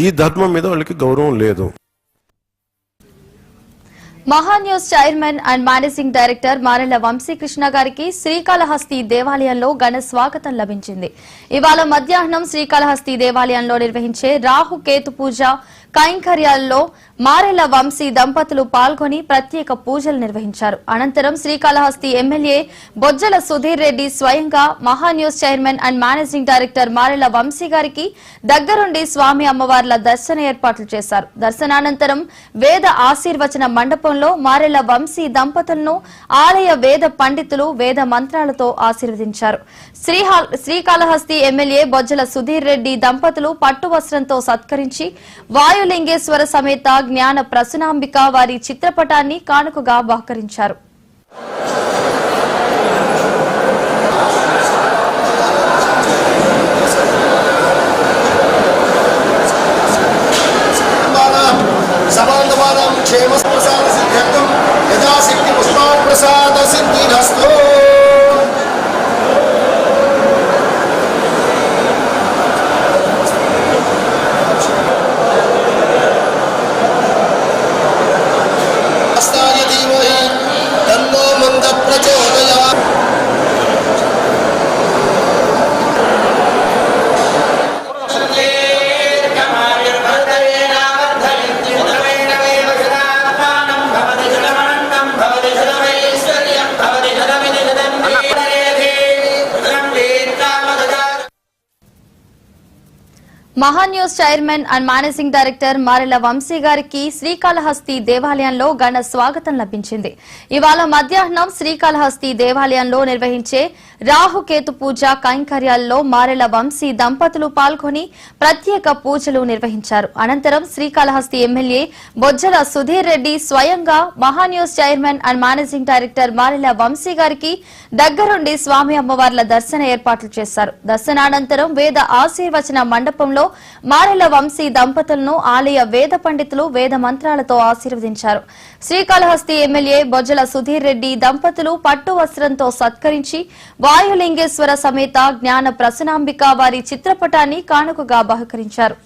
ఈ ధర్మం మీద వాళ్ళకి గౌరవం లేదు. Mahaa News chairman and managing director Marella Vamsikrishna గారికి శ్రీకాళహస్తి దేవాలయంలో ఘన స్వాగతం లభించింది. ఇవాళ మధ్యాహ్నం శ్రీకాళహస్తి దేవాలయంలో నిర్వహించే రాహు కేతు పూజ కైంకర్యాల్లో మారెళ్ల వంశీ దంపతులు పాల్గొని ప్రత్యేక పూజలు నిర్వహించారు. అనంతరం శ్రీకాళహస్తి ఎమ్మెల్యే బొజ్జల సుధీర్ రెడ్డి స్వయంగా Mahaa News chairman and managing director Marella Vamsi గారికి దగ్గరుండి స్వామి అమ్మవార్ల దర్శన ఏర్పాట్లు చేశారు. దర్శనానంతరం వేద ఆశీర్వచన మండపంలో మారెళ్ల వంశీ దంపతులను ఆలయ వేద పండితులు వేద మంత్రాలతో ఆశీర్వదించారు. శ్రీకాళహస్తి ఎమ్మెల్యే బొజ్జల సుధీర్ రెడ్డి దంపతులు పట్టు వస్త్రంతో సత్కరించి వాయులింగేశ్వర సమేత జ్ఞాన ప్రసూనాంబిక వారి చిత్రపటాన్ని కానుకగా బహుకరించారు. Mahaa news chairman and managing director Marella Vamsi గారికి శ్రీకాళహస్తి దేవాలయంలో ఘన స్వాగతం లభించింది. ఇవాళ మధ్యాహ్నం శ్రీకాళహస్తి దేవాలయంలో నిర్వహించే రాహుకేతు పూజ కైంకర్యాల్లో మారెళ్ల వంశీ దంపతులు పాల్గొని ప్రత్యేక పూజలు నిర్వహించారు. అనంతరం శ్రీకాళహస్తి ఎమ్మెల్యే బొజ్జల సుధీర్ రెడ్డి స్వయంగా Mahaa News chairman and managing director Marella Vamsi గారికి దగ్గరుండి స్వామి అమ్మవార్ల దర్శన ఏర్పాట్లు చేశారు. దర్శనానంతరం వేద ఆశీర్వచన మండపంలో మారెళ్ల వంశీ దంపతులను ఆలయ వేద పండితులు వేద మంత్రాలతో ఆశీర్వదించారు. శ్రీకాళహస్తి ఎమ్మెల్యే బొజ్జల సుధీర్ రెడ్డి దంపతులు పట్టు వస్త్రంతో సత్కరించి వాయులింగేశ్వర సమేత జ్ఞాన ప్రసూనాంబిక వారి చిత్రపటాన్ని కానుకగా బహుకరించారు.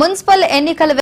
మున్సిపల్ ఎన్నికల